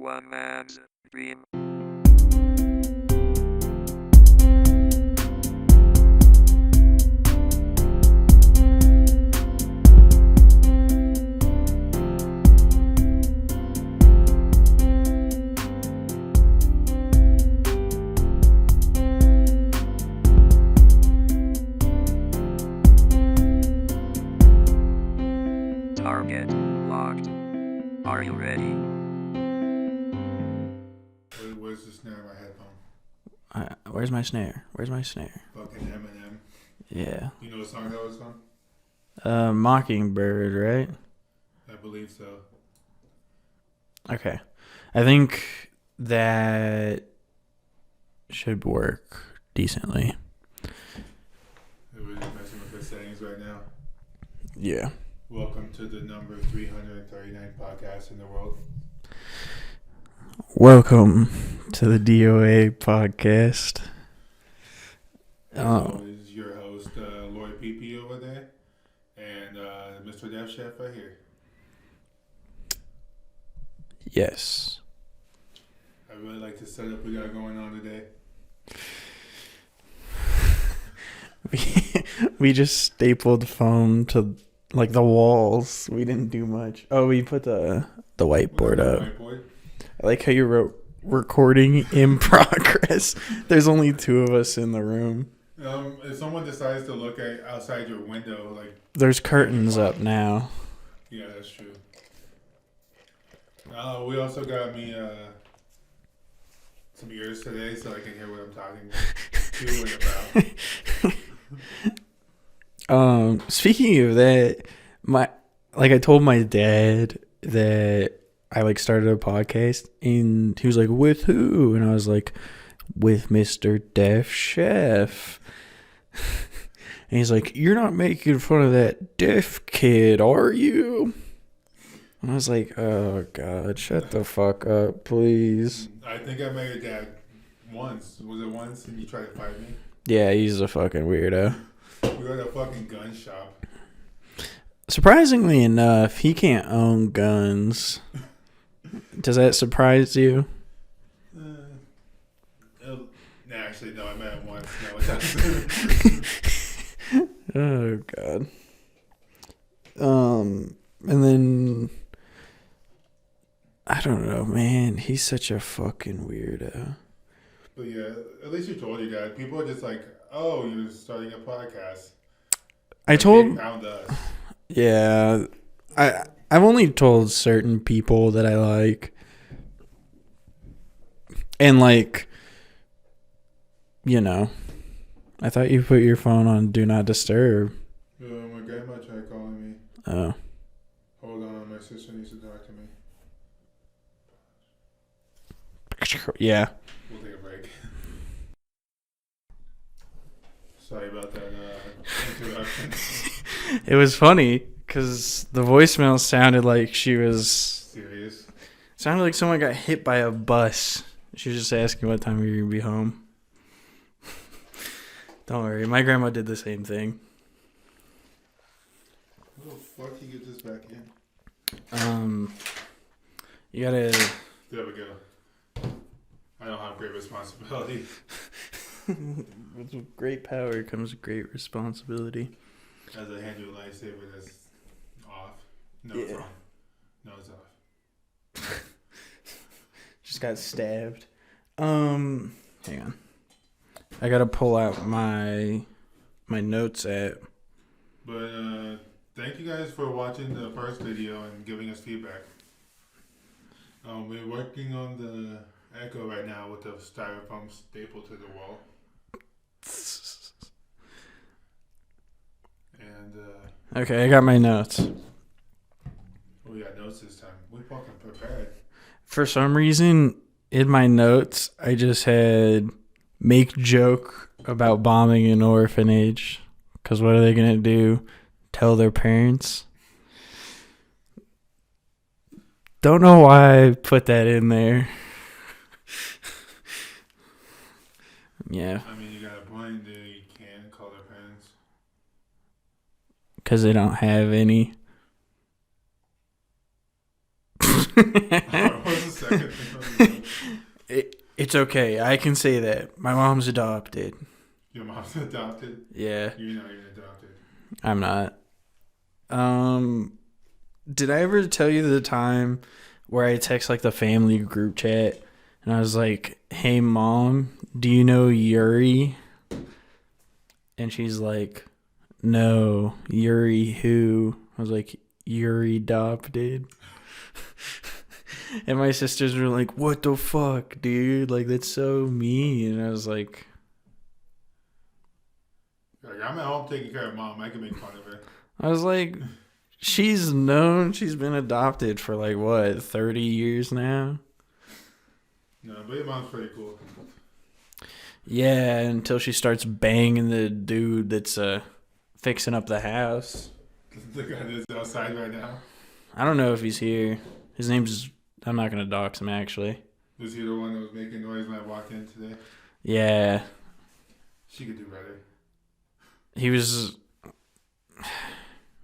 one man's dream. Target locked. Are you ready? Where's the snare in my headphone? Where's my snare? Fucking Eminem. Yeah. You know what song that was from? Mockingbird, right? I believe so. Okay. I think that should work decently. We're just messing with the settings right now. Yeah. Welcome to the number 339 podcast in the world. Welcome to the DOA Podcast. As always, your host, Lloyd PP over there, and Mr. Dev Chef right here. Yes. I really like the setup we got going on today. We just stapled foam to like the walls. We didn't do much. Oh, we put the whiteboard up. Whiteboard? I like how you wrote recording in progress. There's only two of us in the room. If someone decides to look outside your window, like There's curtains up now. yeah, that's true. We also got me some ears today, so I can hear what I'm talking to and about. Speaking of that, I told my dad that I started a podcast, and he was like, "With who?" And I was like, "With Mr. Deaf Chef." And he's like, "You're not making fun of that deaf kid, are you?" And I was like, "Oh God, shut the fuck up, please." I think I met your dad once. Was it once? And you tried to fight me? Yeah, he's a fucking weirdo. We were at a fucking gun shop. Surprisingly enough, he can't own guns. Does that surprise you? Actually, no, I met him once. No, it doesn't. Oh God. And then I don't know, man. He's such a fucking weirdo. But yeah, at least you told your dad. People are just like, "Oh, you're starting a podcast." I told. They found us. Yeah, I've only told certain people that I like, and I thought you put your phone on Do Not Disturb. My grandma tried calling me. Oh. Hold on, my sister needs to talk to me. Yeah. We'll take a break. Sorry about that interruption. It was funny because the voicemail sounded like she was Serious? sounded like someone got hit by a bus. She was just asking what time we were gonna be home. Don't worry, my grandma did the same thing. How the fuck you get this back in? You gotta. There we go. I don't have great responsibility. With great power comes great responsibility. As I hand you a lightsaber that's off. No, Yeah. it's on. No, it's off. Just got stabbed. Hang on. I gotta pull out my notes app. But thank you guys for watching the first video and giving us feedback. We're working on the Echo right now with the styrofoam staple to the wall. And Okay, I got my notes. we got notes this time. We fucking prepared. For some reason, in my notes, I just had make joke about bombing an orphanage. Because what are they going to do? Tell their parents? Don't know why I put that in there. Yeah. I mean, you got a point. They can call their parents. Because they don't have any. What was the second thing It's okay. I can say that. My mom's adopted. Your mom's adopted? Yeah. You're not even adopted. I'm not. Did I ever tell you the time where I text like the family group chat and I was like, "Hey mom, do you know Yuri?" And she's like, "No, Yuri who?" I was like, "Yuri adopted." And my sisters were like, "What the fuck, dude? Like, that's so mean." And I was like, I'm at home taking care of mom. I can make fun of her. she's been adopted for like, what, 30 years now? No, but your mom's pretty cool. Yeah, until she starts banging the dude that's fixing up the house. The guy that's outside right now. I don't know if he's here. His name's... I'm not going to dox him, actually. Was he the one that was making noise when I walked in today? Yeah. She could do better.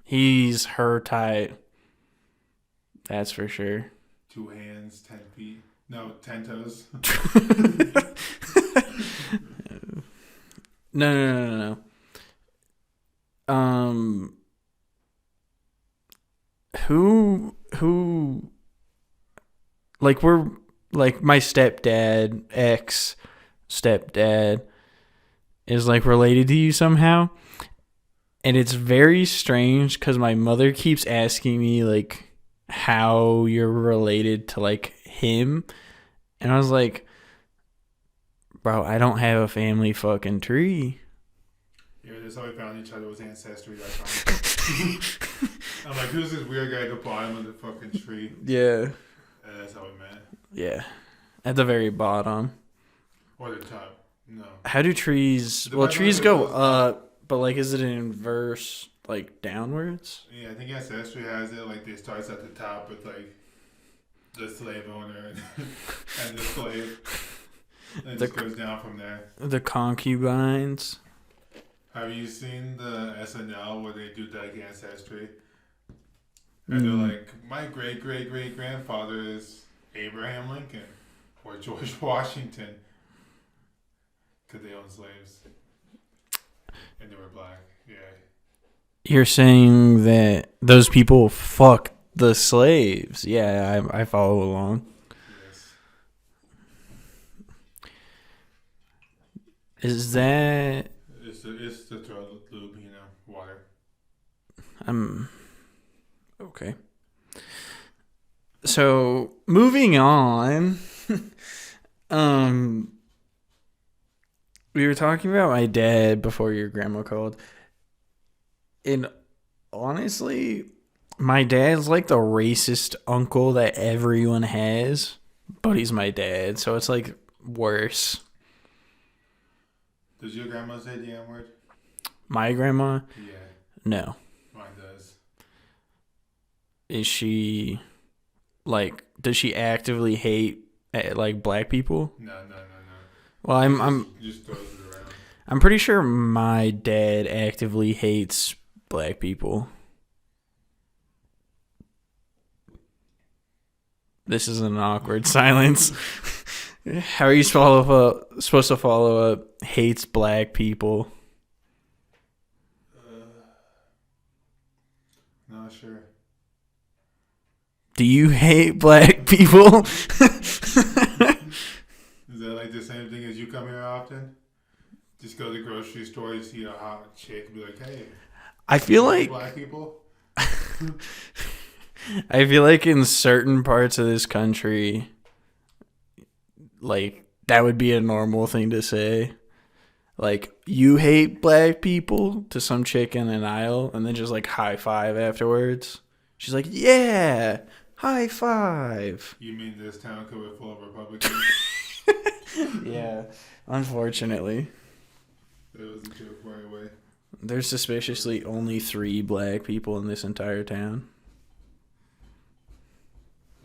He's her type. That's for sure. 2 hands, 10 feet. No, 10 toes. No. Who like we're like my ex-stepdad is like related to you somehow, and it's very strange because my mother keeps asking me like how you're related to like him, and I was like, bro, I don't have a family fucking tree. Yeah, that's how we found each other, was Ancestry.com. I'm like, who's this weird guy at the bottom of the fucking tree? Yeah. And that's how we met. Yeah. At the very bottom. Or the top. No. How do trees... Well, trees go up, but like, is it in inverse, like, downwards? Yeah, I think Ancestry has it, like, it starts at the top with, like, the slave owner and the slave. And it just goes down from there. The concubines. Have you seen the SNL where they do like Ancestry? And they're like, my great-great-great-grandfather is Abraham Lincoln or George Washington. Because they owned slaves. And they were black. Yeah. You're saying that those people fucked the slaves. Yeah, I follow along. Yes. Is that... It's the throat lube, you know, water. Okay. So, moving on. We were talking about my dad before your grandma called. And honestly, my dad's like the racist uncle that everyone has, but he's my dad, so it's like worse. Does your grandma say the N word? My grandma? Yeah. No. Mine does. Is she like? Does she actively hate like black people? No. Well, I'm Just throws it around. I'm pretty sure my dad actively hates black people. This is an awkward silence. How are you supposed to follow up hates black people? Not sure. Do you hate black people? Is that like the same thing as you come here often? Just go to the grocery store, you see a hot chick, and be like, hey. I feel like black people? I feel like in certain parts of this country, like, that would be a normal thing to say. Like, you hate black people to some chick in an aisle, and then just, like, high five afterwards. She's like, yeah, high five. You mean this town could be full of Republicans? Yeah, unfortunately. That was a joke right away. There's suspiciously only 3 black people in this entire town.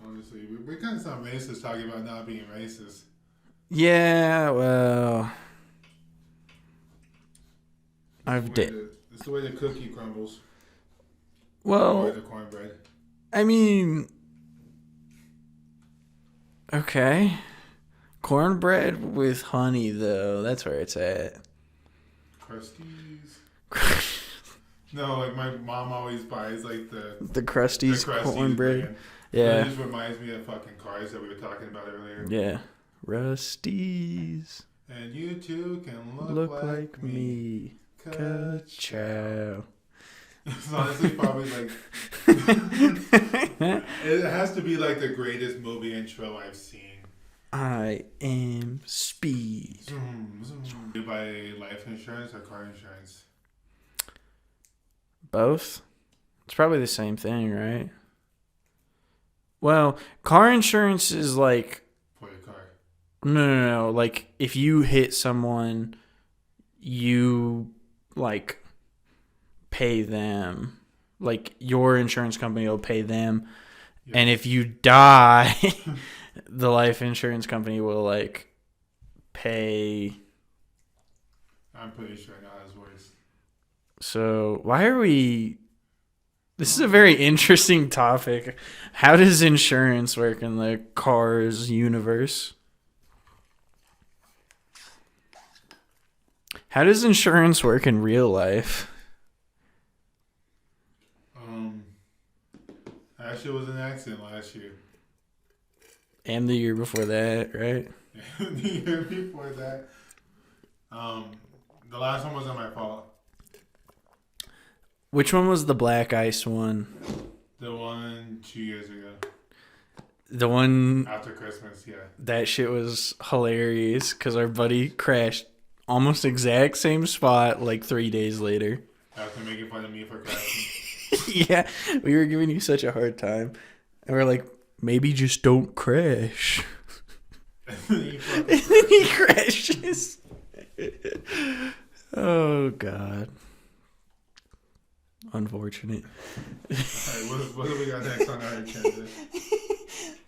Honestly, we kind of sound racist talking about not being racist. Yeah, well, It's the way the cookie crumbles. Or Well, the cornbread. I mean, Okay. Cornbread with honey, though. That's where it's at. Crusties. No, like my mom always buys like The Krusty's cornbread. brand. Yeah. It just reminds me of fucking cars that we were talking about earlier. Yeah. Rusty's. And you too can Look like me. Ka-chow. It's honestly probably like it has to be like the greatest movie intro I've seen. I am speed. Zoom, zoom. Do you buy life insurance or car insurance? Both? It's probably the same thing, right? Well, car insurance is like For your car. no. Like if you hit someone, you like pay them. Like your insurance company will pay them. Yeah. And if you die, the life insurance company will like pay. I'm pretty sure I know how this works. So why are we? This is a very interesting topic. How does insurance work in the Cars universe? How does insurance work in real life? Actually, it was an accident last year. And the year before that, right? The year before that. The last one wasn't my fault. Which one was the black ice one? The one 2 years ago. The one After Christmas, yeah. that shit was hilarious because our buddy crashed almost exact same spot like 3 days later. After making fun of me for crashing. Yeah, we were giving you such a hard time. And we're like, maybe just don't crash. You And then he crashes. Oh, God. Unfortunate. Alright, what do we got next on our agenda?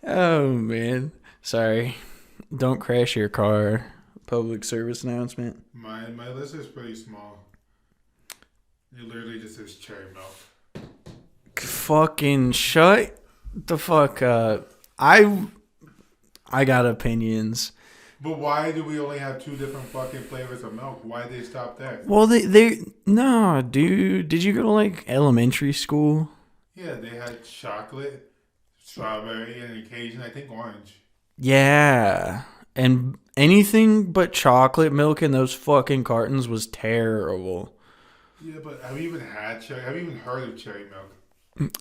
Oh, man. Sorry. Don't crash your car. Public service announcement. My list is pretty small. It literally just says cherry milk. Fucking shut the fuck up. I got opinions. But why do we only have 2 different fucking flavors of milk? Why did they stop there? Well, they no, dude. Did you go to like elementary school? Yeah, they had chocolate, strawberry, and occasion, I think, orange. Yeah. And anything but chocolate milk in those fucking cartons was terrible. Yeah, but have you even had cherry? Have you even heard of cherry milk?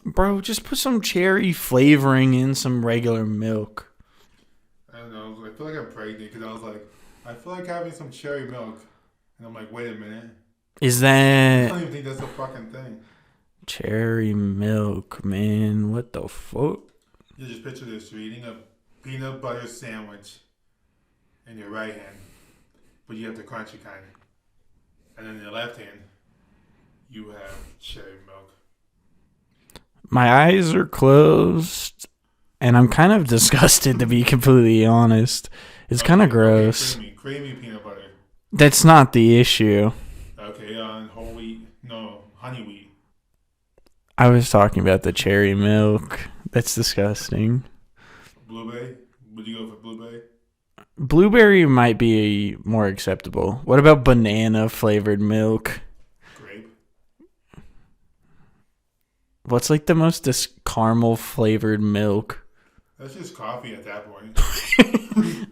Bro, just put some cherry flavoring in some regular milk. I don't know. I feel like I'm pregnant because I was like, I feel like having some cherry milk. And I'm like, wait a minute. Is I that don't even think that's a fucking thing. cherry milk, man? What the fuck? You just picture this. You're eating a peanut butter sandwich in your right hand, but you have the crunchy kind. And then in your left hand, you have cherry milk. My eyes are closed, and I'm kind of disgusted, to be completely honest. It's kind of gross. Creamy peanut butter. That's not the issue. Okay, whole wheat. No, honey wheat. I was talking about the cherry milk. That's disgusting. Blueberry? Would you go for blueberry? Blueberry might be more acceptable. What about banana flavored milk? Grape? What's like the most caramel flavored milk? That's just coffee at that point.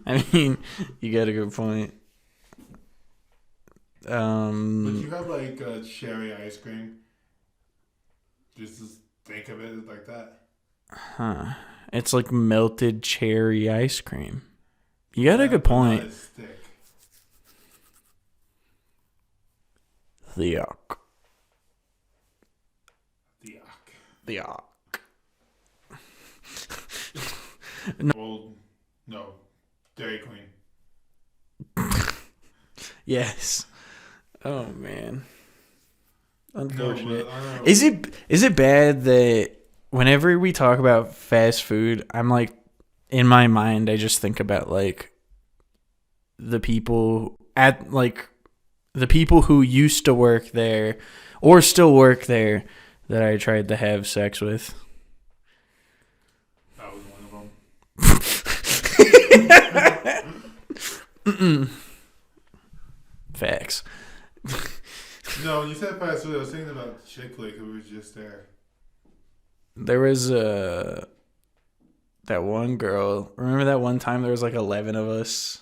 I mean, you got a good point. But you have like cherry ice cream. Just think of it like that. Huh. It's like melted cherry ice cream. You got a good But point. not as thick. Yuck. Yuck. Yuck. Well, no. Dairy Queen. Yes. Oh man. Unfortunate. No, but I don't know. Is it bad that whenever we talk about fast food, I'm like, in my mind, I just think about like the people who used to work there or still work there that I tried to have sex with. That was one of them. Facts. No, when you said fast food, I was thinking about Chick Fil A who was just there. There was that one girl. Remember that one time there was like 11 of us?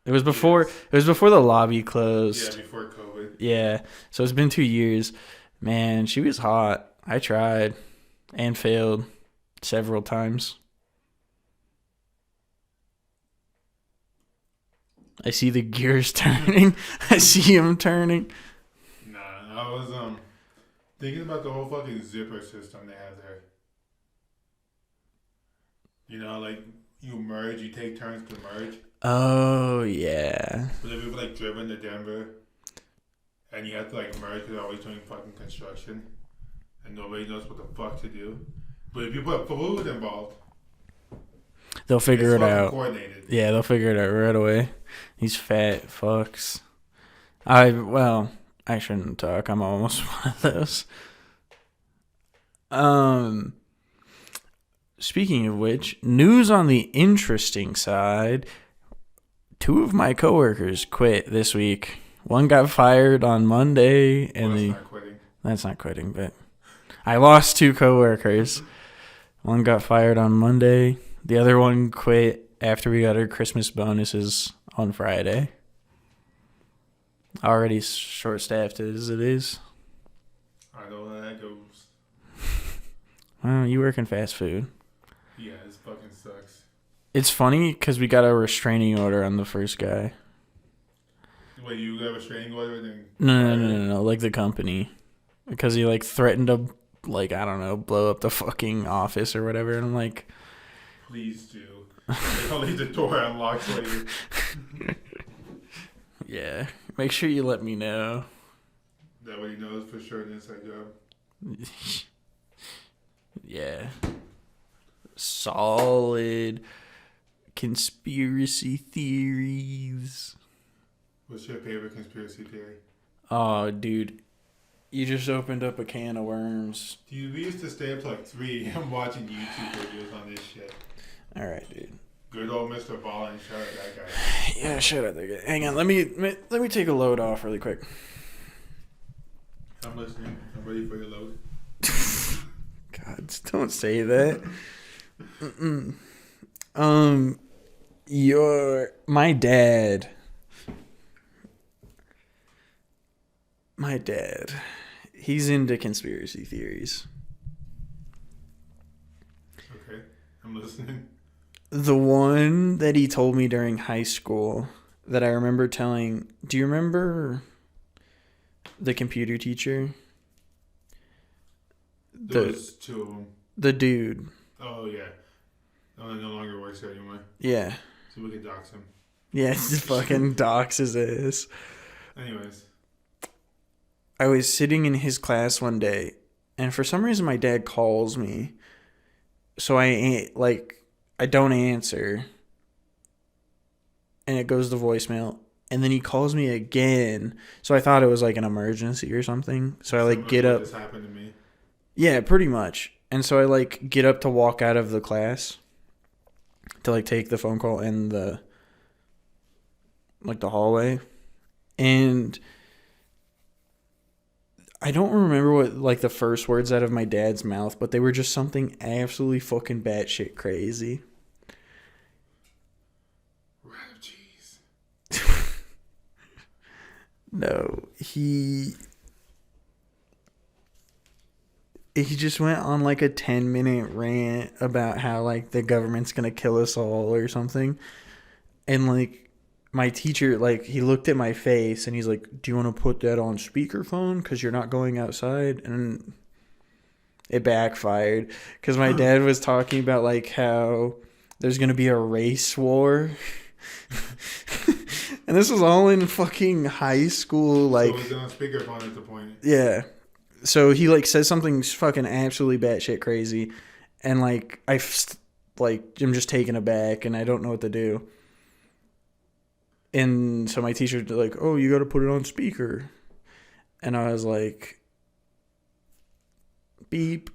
It was before the lobby closed. Yeah, before COVID. Yeah. So it's been 2 years. Man, she was hot. I tried and failed several times. I see the gears turning. I see him turning. Nah, I was thinking about the whole fucking zipper system they have there. You know, like you merge, you take turns to merge. Oh, yeah. But if you've like driven to Denver and you have to like merge because they're always doing fucking construction and nobody knows what the fuck to do. But if you put food involved, they'll figure it out. Coordinated. Yeah, they'll figure it out right away. These fat fucks. I shouldn't talk. I'm almost one of those. Speaking of which, news on the interesting side. 2 of my coworkers quit this week. One got fired on Monday, and that's not quitting, but I lost 2 coworkers. One got fired on Monday. The other one quit after we got our Christmas bonuses on Friday. Already short-staffed as it is. I know how that goes. Well, you work in fast food. Yeah, this fucking sucks. It's funny because we got a restraining order on the first guy. Wait, you got a restraining order? Then No. Like the company. Because he, like, threatened to, like, I don't know, blow up the fucking office or whatever. And I'm like... Please do. I'll leave the door unlocked for you. Yeah. Make sure you let me know. That way he knows for sure an inside job. Yeah. Solid conspiracy theories. What's your favorite conspiracy theory? Oh, dude. You just opened up a can of worms. Dude, we used to stay up to like 3 a.m. watching YouTube videos on this shit. Alright, dude. Good old Mr. Ballin, shout out that guy. Yeah, shut up there. Hang on, let me take a load off really quick. I'm listening. I'm ready for your load. God, don't say that. My dad. He's into conspiracy theories. Okay, I'm listening. The one that he told me during high school that I remember telling... Do you remember the computer teacher? Those 2 of them. The dude. Oh, yeah. No, he no longer works there anymore. Yeah. So we can dox him. Yeah, he fucking dox his ass. Anyways. I was sitting in his class one day, and for some reason my dad calls me. So I don't answer. And it goes to voicemail. And then he calls me again. So I thought it was like an emergency or something. So I get up. This happened to me. Yeah, pretty much. And so I get up to walk out of the class to take the phone call in the hallway. And I don't remember what the first words out of my dad's mouth, but they were just something absolutely fucking batshit crazy. Rat cheese. No, he just went on a 10-minute rant about how the government's gonna kill us all or something. And my teacher, he looked at my face and he's like, do you want to put that on speakerphone because you're not going outside? And it backfired because my dad was talking about how there's gonna be a race war. And this was all in fucking high school. So it was on speakerphone at the point. Yeah. So he says something fucking absolutely batshit crazy, and I'm just taken aback and I don't know what to do. And so my teacher's like, "Oh, you got to put it on speaker," and I was like, "Beep."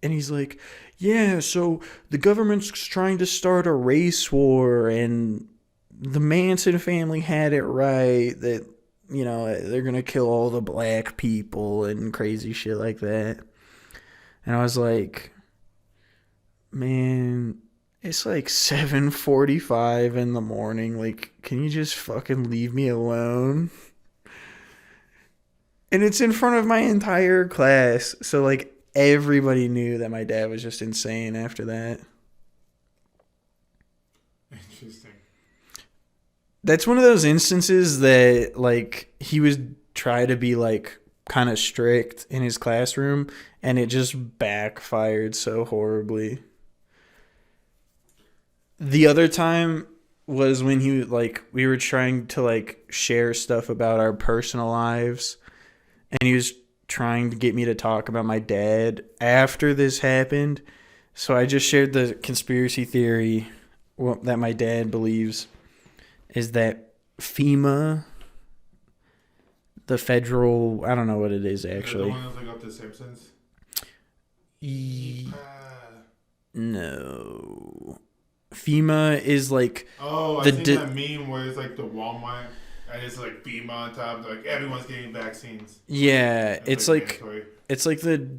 And he's like, yeah, so the government's trying to start a race war, and the Manson family had it right that, you know, they're going to kill all the black people and crazy shit like that. And I was like, man, it's like 7:45 in the morning. Like, can you just fucking leave me alone? And it's in front of my entire class. So, like, everybody knew that my dad was just insane after that. Interesting. That's one of those instances that, like, he was try to be, like, kind of strict in his classroom, and it just backfired so horribly. The other time was when he, like, we were trying to, like, share stuff about our personal lives, and he was trying to get me to talk about my dad after this happened. So I just shared the conspiracy theory that my dad believes is that FEMA, the federal, I don't know what it is actually. The one that's like up to Simpsons? No. FEMA is like... Oh, I've seen that meme where it's like the Walmart and it's like FEMA on top. Like everyone's getting vaccines. Yeah, it's like the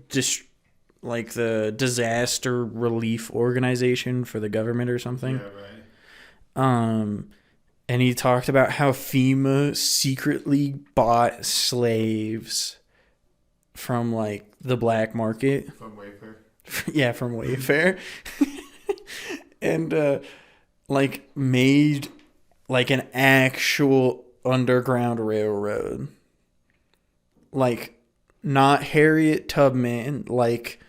like the disaster relief organization for the government or something. Yeah, right. And he talked about how FEMA secretly bought slaves from like the black market. From Wayfair. Yeah, from Wayfair. And like made like an actual underground railroad. Like not Harriet Tubman, like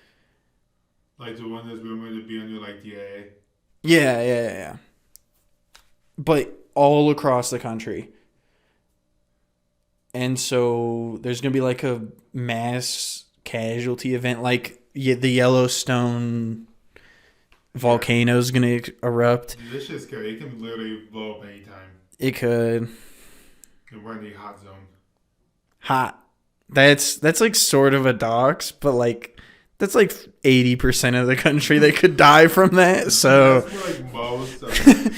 the one that's rumored to be under like DOA. Yeah. But all across the country. And so there's going to be like a mass casualty event, like the Yellowstone volcano's going to erupt. Dude, this shit's scary. It can literally blow up anytime. It could. And we're in the hot zone. Hot. That's like sort of a dox, but like that's like 80% of the country that could die from that. So that's like most of it.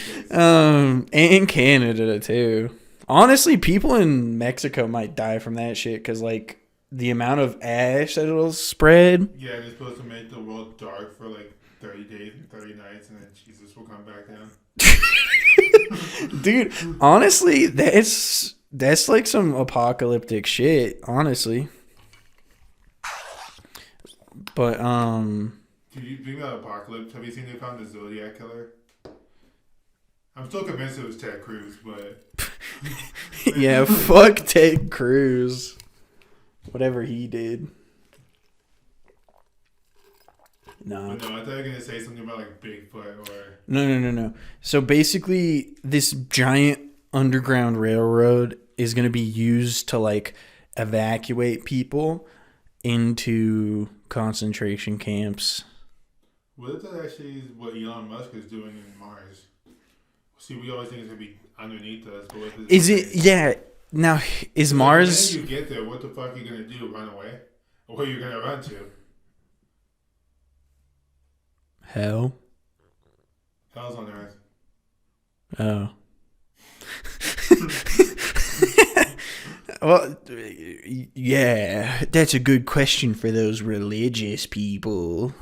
And Canada too. Honestly, people in Mexico might die from that shit because like the amount of ash that it'll spread. Yeah, they're supposed to make the world dark for like 30 days and 30 nights, and then Jesus will come back down. Dude, honestly, that's like some apocalyptic shit, honestly. But Dude, you think about apocalypse? Have you seen they found the Zodiac killer? I'm still convinced it was Ted Cruz, but yeah, fuck Ted Cruz. Whatever he did. No. But no, I thought you were gonna say something about like Bigfoot or No. So basically, this giant underground railroad is going to be used to like evacuate people into concentration camps. What if that actually is what Elon Musk is doing in Mars? See, we always think it's gonna be underneath us, but what if it's Is it? Yeah. Now, is Mars? When you get there, what the fuck are you gonna do? Run away? Or where are you gonna run to? Hell. Hell's on Earth. Oh. Well, yeah, that's a good question for those religious people.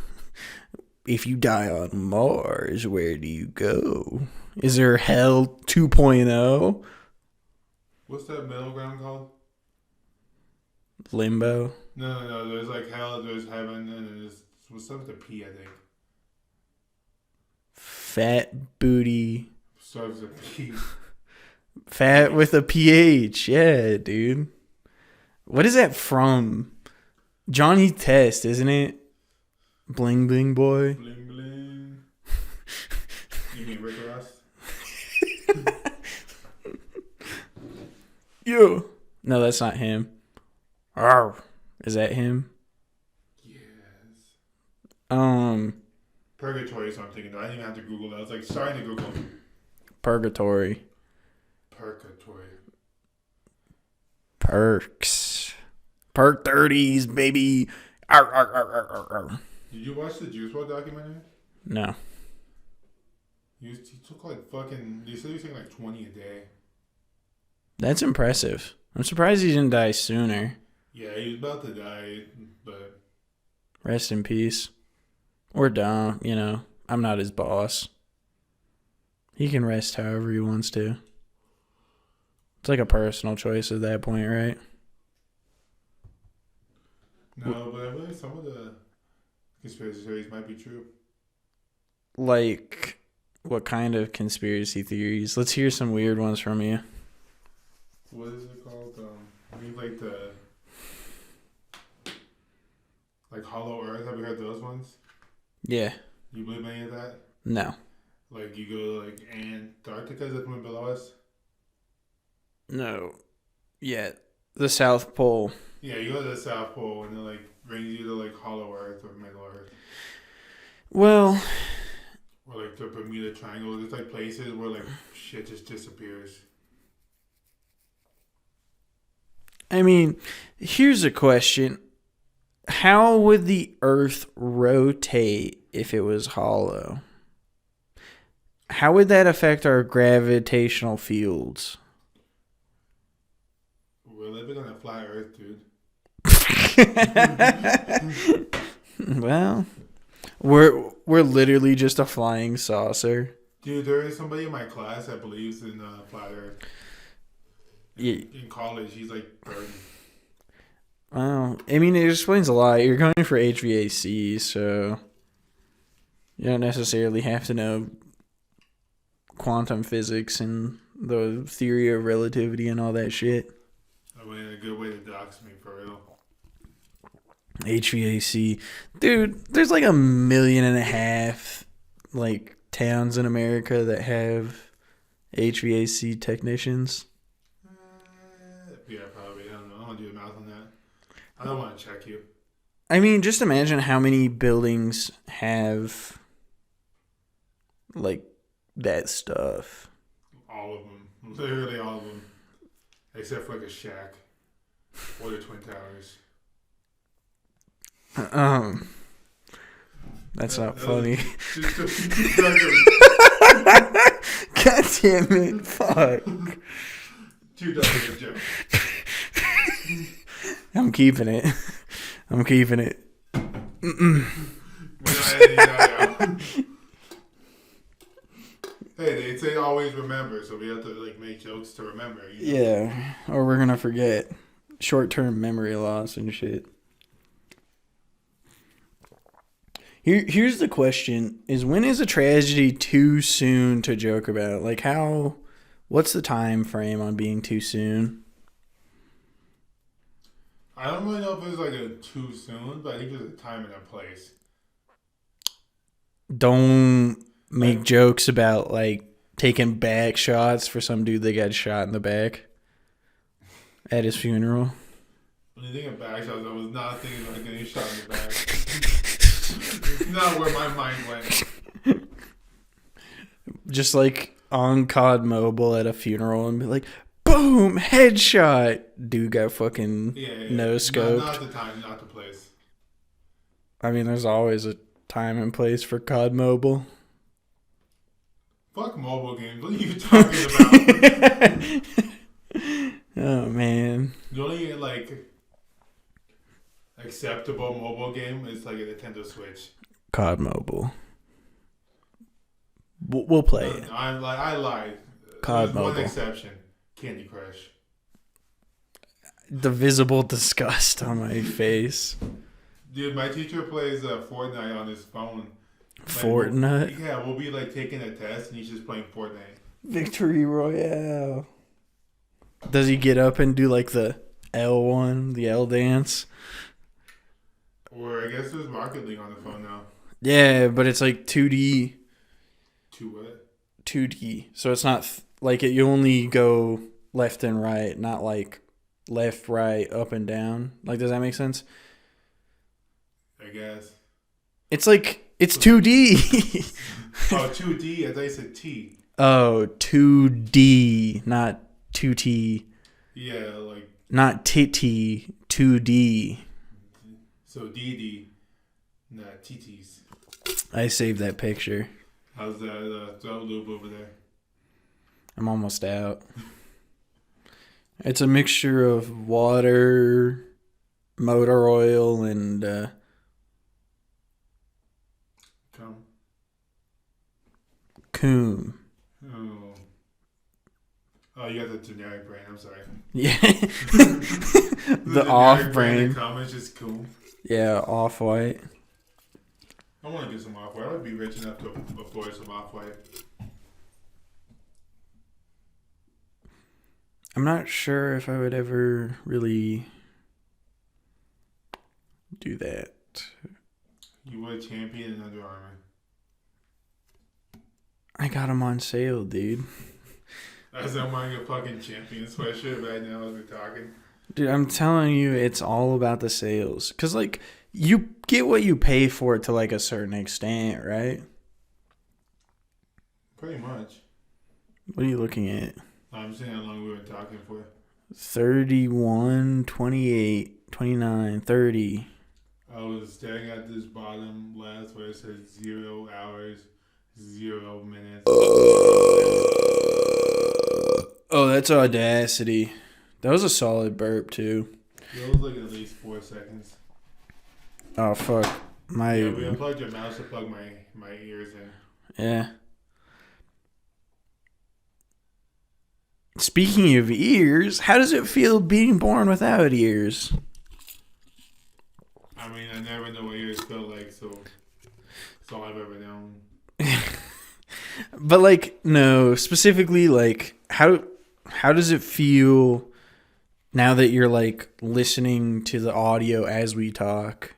If you die on Mars, where do you go? Is there Hell 2.0? What's that middle ground called? Limbo? No. There's like hell, there's heaven, and then there's what's up with the P, I think. Fat booty. Starts with a P. Fat with a PH. Yeah, dude. What is that from? Johnny Test, isn't it? Bling Bling Boy. Bling bling. You mean Rick Ross? Yo. No, that's not him. Arr. Is that him? Yes. Purgatory is what I'm thinking. I didn't even have to Google that. I was like, starting to Google. Purgatory. Perks. Perk 30s, baby. Arr, arr, arr, arr, arr. Did you watch the Juice WRLD documentary? No. He took like fucking. They said he was taking like 20 a day. That's impressive. I'm surprised he didn't die sooner. Yeah, he was about to die, but Rest in peace. Or don't, you know. I'm not his boss. He can rest however he wants to. It's like a personal choice at that point, right? no, but I believe some of the conspiracy theories might be true. Like, what kind of conspiracy theories? Let's hear some weird ones from you. What is it called? I mean, like the Hollow Earth. Have you heard those ones? Yeah. You believe any of that? No. Like you go to like Antarctica, is that the one below us? No. Yeah. The South Pole. Yeah, you go to the South Pole and it like brings you to like Hollow Earth or Middle Earth. Well, Or like the Bermuda Triangle. There's like places where like shit just disappears. I mean, here's a question. How would the Earth rotate if it was hollow? How would that affect our gravitational fields? We're living on a flat Earth, dude. Well, we're literally just a flying saucer. Dude, there is somebody in my class that believes in flat Earth. In college, he's like 30. Well, I mean, it explains a lot. You're going for HVAC, so you don't necessarily have to know quantum physics and the theory of relativity and all that shit. I mean, a good way to dox me, for real. HVAC. Dude, there's like 1.5 million like towns in America that have HVAC technicians. Yeah, probably. I don't know. I don't do the math on that. I don't want to check you. I mean, just imagine how many buildings have like that stuff. All of them. Literally all of them. Except for like a shack. Or the Twin Towers. That's not funny. Just God damn it. Fuck. $2 joke. I'm keeping it. I'm keeping it. We're not editing that out. Hey, they say always remember, so we have to like make jokes to remember. You know? Yeah, or we're gonna forget. Short-term memory loss and shit. Here's the question: is when is a tragedy too soon to joke about? Like how? What's the time frame on being too soon? I don't really know if it's like a too soon, but I think there's a time and a place. Don't make jokes about like taking back shots for some dude that got shot in the back at his funeral. When you think of back shots, I was not thinking about getting shot in the back. It's not where my mind went. Just like on COD Mobile at a funeral and be like, boom, headshot. Dude got fucking no scoped. Not the time, not the place. I mean, there's always a time and place for COD Mobile. Fuck mobile games. What are you talking about? Oh, man. The only like acceptable mobile game is like a Nintendo Switch. COD Mobile. We'll play it. I lied. COD There's Mobile. one exception. Candy Crush. The visible disgust on my face. Dude, my teacher plays Fortnite on his phone. Fortnite? Yeah, we'll be like taking a test and he's just playing Fortnite. Victory Royale. Does he get up and do like the L1, the L dance? Or I guess there's Rocket League on the phone now. Yeah, but it's like 2D. 2 what? 2D. So it's not like you only go left and right, not like left, right, up and down. Like, does that make sense? I guess. It's like, it's 2D. Oh, 2D? I thought you said T. Oh, 2D, not 2T. Yeah, like. Not titty, 2D. So DD. Nah, TTs. I saved that picture. How's that throat lube over there? I'm almost out. It's a mixture of water, motor oil, and Come. coom. Oh. Oh, you got the generic brand. I'm sorry. Yeah. The off-brand. Comment just cool. Yeah, Off-White. I want to get some Off-White. I would be rich enough to afford some Off-White. I'm not sure if I would ever really do that. You would champion in Under Armour. I got them on sale, dude. As I'm wearing a fucking champion sweatshirt right now as we're talking. Dude, I'm telling you, it's all about the sales. Because, like, you get what you pay for it to, like, a certain extent, right? Pretty much. What are you looking at? I'm seeing how long we were talking for. 31, 28, 29, 30. I was staring at this bottom last where it says 0 hours, 0 minutes. Oh, that's Audacity. That was a solid burp, too. It was like at least 4 seconds. Oh, fuck. Yeah, we unplugged your mouse to plug my ears in. Yeah. Speaking of ears, how does it feel being born without ears? I mean, I never know what ears feel like, so it's all I've ever known. But, like, no, specifically, like, how does it feel now that you're, like, listening to the audio as we talk,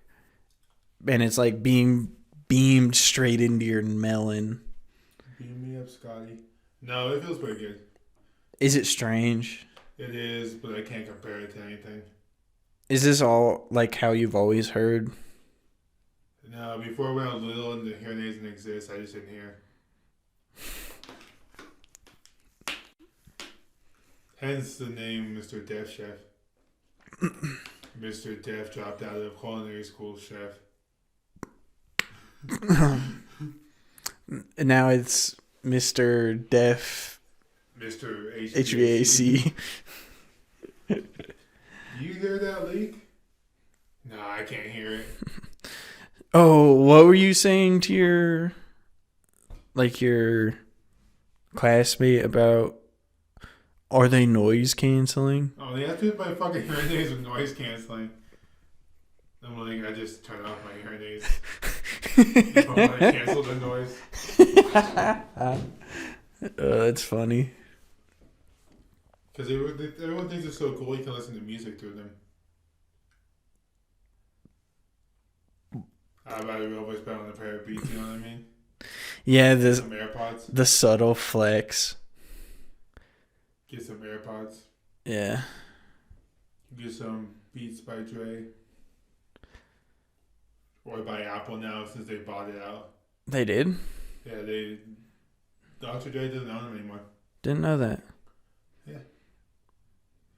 and it's, like, being beamed straight into your melon? Beam me up, Scotty. No, it feels pretty good. Is it strange? It is, but I can't compare it to anything. Is this all, like, how you've always heard? No, before when I was little and the hearing aids didn't exist, I just didn't hear. Hence the name Mr. Deaf Chef. Mr. Deaf dropped out of culinary school chef. And now it's Mr. Deaf Mr. HVAC. You hear that leak? No, I can't hear it. Oh, what were you saying to your classmate about, are they noise canceling? Oh, they have to buy fucking hearing aids with noise canceling. I'm like, I just turn off my hearing aids. If I want to cancel the noise. That's funny. Because everyone thinks it's so cool you can listen to music through them. I'd rather always bet on a pair of Beats, you know what I mean? Yeah, Some AirPods. the subtle flex. Get some AirPods. Yeah. Get some Beats by Dre. Or by Apple now since they bought it out. They did? Yeah, Dr. Dre doesn't own them anymore. Didn't know that. Yeah.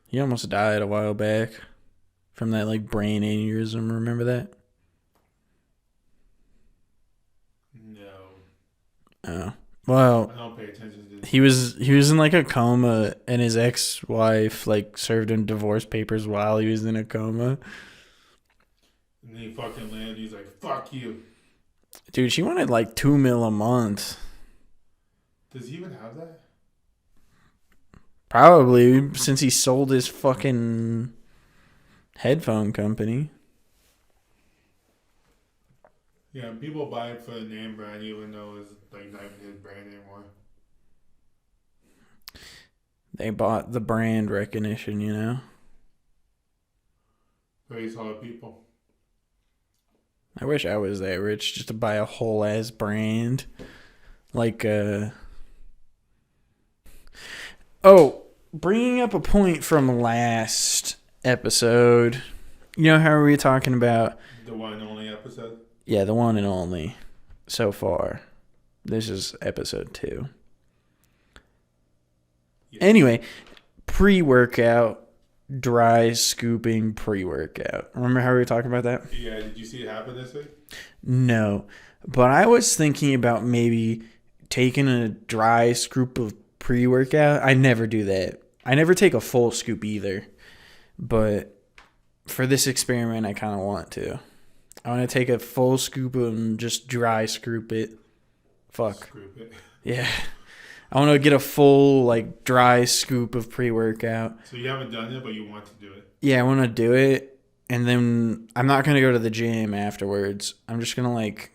He almost died a while back from that, like, brain aneurysm. Remember that? No. Oh. Well, I don't pay attention to this. he was in, like, a coma, and his ex-wife, like, served him divorce papers while he was in a coma. And then he fucking landed. He's like, fuck you. Dude, she wanted, like, $2 million a month. Does he even have that? Probably, since he sold his fucking headphone company. Yeah, people buy it for the name brand even though it's like not even his brand anymore. They bought the brand recognition, you know? Very solid people. I wish I was that rich just to buy a whole ass brand. Like, oh, bringing up a point from last episode. You know how we were talking about... The one and only episode? Yeah, the one and only so far. This is episode 2. Yeah. Anyway, pre-workout, dry scooping pre-workout. Remember how we were talking about that? Yeah, did you see it happen this week? No, but I was thinking about maybe taking a dry scoop of pre-workout. I never do that. I never take a full scoop either. But for this experiment, I kind of want to. I want to take a full scoop and just dry scoop it. Fuck. Scoop it. Yeah. I want to get a full, like, dry scoop of pre-workout. So you haven't done it, but you want to do it? Yeah, I want to do it. And then I'm not going to go to the gym afterwards. I'm just going to,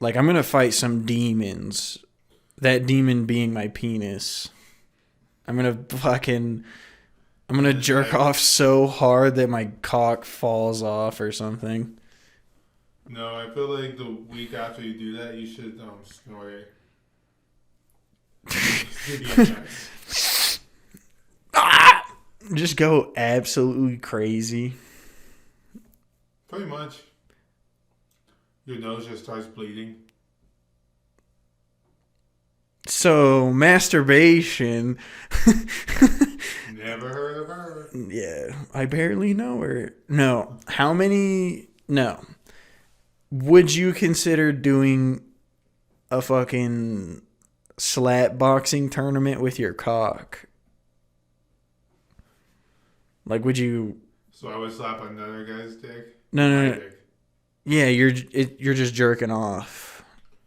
I'm going to fight some demons. That demon being my penis. I'm going to jerk off so hard that my cock falls off or something. No, I feel like the week after you do that, you should snort it. Just go absolutely crazy. Pretty much. Your nose just starts bleeding. So, masturbation. Never heard of her. Yeah, I barely know her. No. How many? No. Would you consider doing a fucking slap boxing tournament with your cock? Like, would you? So I would slap another guy's dick? No. Dick. Yeah, you're just jerking off.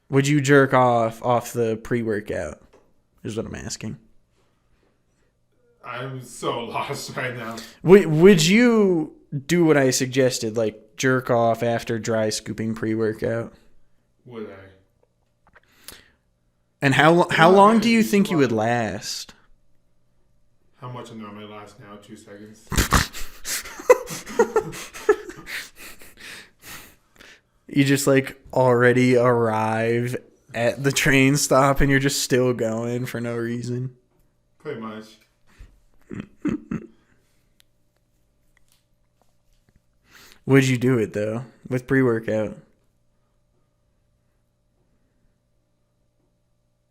Would you jerk off the pre-workout? Is what I'm asking. I'm so lost right now. Would you do what I suggested, like jerk off after dry scooping pre-workout? Would I? And how long do you think you would last? How much I normally last now? 2 seconds. You just already arrive at the train stop and you're just still going for no reason. Pretty much. Would you do it though with pre-workout?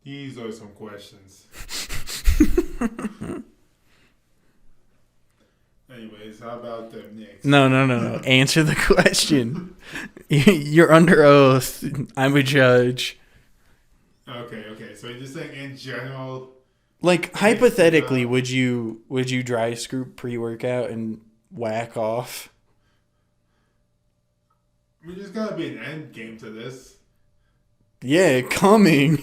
These are some questions. Anyways, how about the Knicks? No. Answer the question. You're under oath. I'm a judge. Okay. So you're just saying in general. Hypothetically, would you dry scoop pre-workout and whack off? There's gotta be an end game to this. Yeah, coming.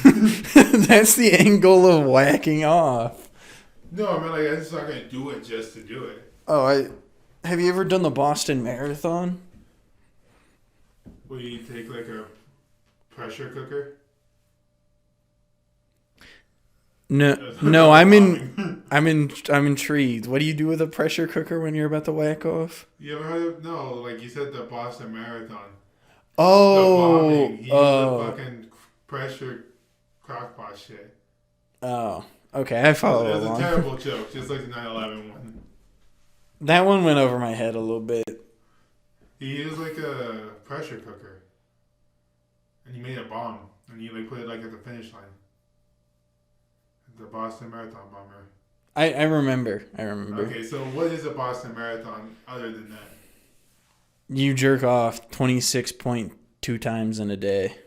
That's the end goal of whacking off. No, I mean I'm just not gonna do it just to do it. Oh, have you ever done the Boston Marathon? Will you take a pressure cooker? No, I'm intrigued. What do you do with a pressure cooker when you're about to whack off? You ever heard of you said the Boston Marathon. Oh, the bombing. He used the fucking pressure crockpot shit. Oh, okay, I follow It was along. a terrible joke, just like the 9/11 one. That one went over my head a little bit. He used a pressure cooker, and he made a bomb, and he put it at the finish line. The Boston Marathon bomber. I remember. Okay, so what is a Boston Marathon other than that? You jerk off 26.2 times in a day.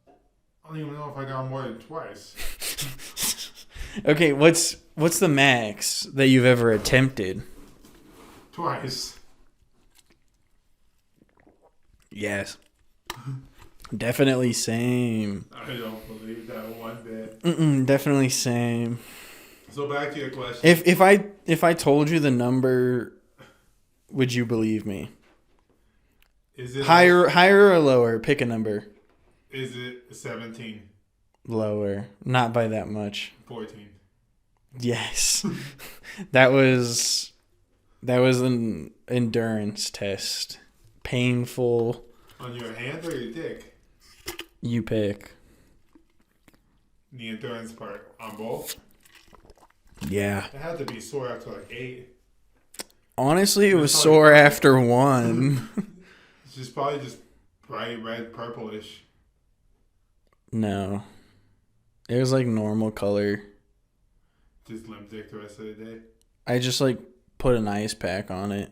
I don't even know if I got more than twice. Okay, what's the max that you've ever attempted? Twice. Yes. Definitely same. I don't believe that one bit. Definitely same. So back to your question. If I told you the number, would you believe me? Is it higher or lower? Pick a number. Is it 17? Lower. Not by that much. 14. Yes. That was an endurance test. Painful. On your hand or your dick? You pick. The endurance part. On both? Yeah. It had to be sore after 8. Honestly, it was sore after 1. It's just probably just bright red, purplish. No. It was normal color. Just limp dick the rest of the day. I just like put an ice pack on it.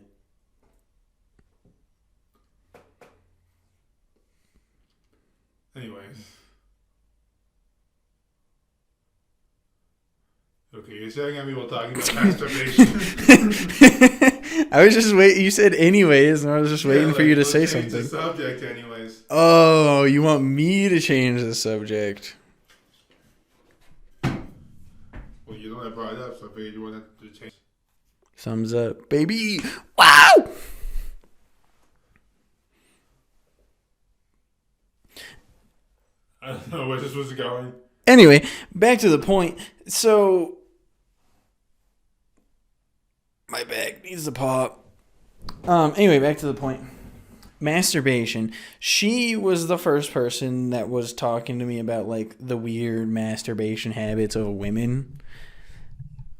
Anyways. Okay, you're saying I'm people talking about masturbation. I was just waiting. You said anyways, and I was just waiting for you to say change something. the subject anyways. Oh, you want me to change the subject? Well, you know I brought it up, so I figured you wanted to change. Thumbs up, baby. Wow. I don't know where this was going. Anyway, back to the point. So, my bag needs to pop. Anyway, back to the point. Masturbation. She was the first person that was talking to me about like the weird masturbation habits of women.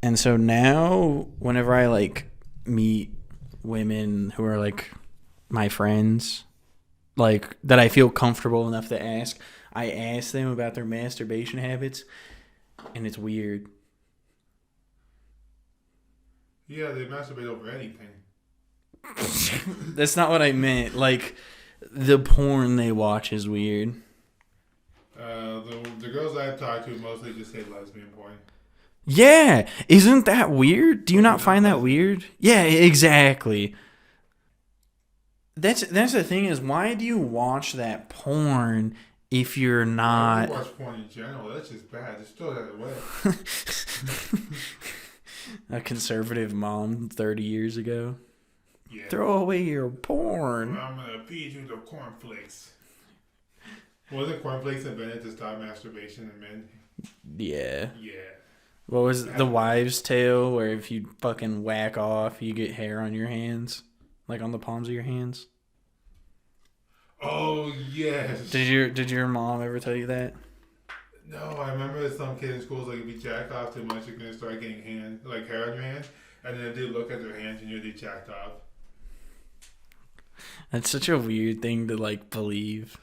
And so now, whenever I like meet women who are like my friends, like that I feel comfortable enough to ask, I ask them about their masturbation habits, and it's weird. Yeah, they masturbate over anything. That's not what I meant. Like, the porn they watch is weird. The girls I've talked to mostly just say lesbian porn. Yeah, isn't that weird? Do you not find that weird? Yeah, exactly. That's the thing is, why do you watch that porn if you're I not... don't watch porn in general. That's just bad. Just throw that away. A conservative mom 30 years ago. Yeah. Throw away your porn. I'm gonna feed you the cornflakes. Wasn't cornflakes invented to stop masturbation in men? Yeah. Yeah. What was it, the wives' tale where if you fucking whack off, you get hair on your hands? Like on the palms of your hands? Oh, yes. Did your mom ever tell you that? No, I remember some kid in school was like, if you jack off too much, you're gonna start getting hair on your hand. And then if they look at their hands, you knew they jacked off. That's such a weird thing to like believe.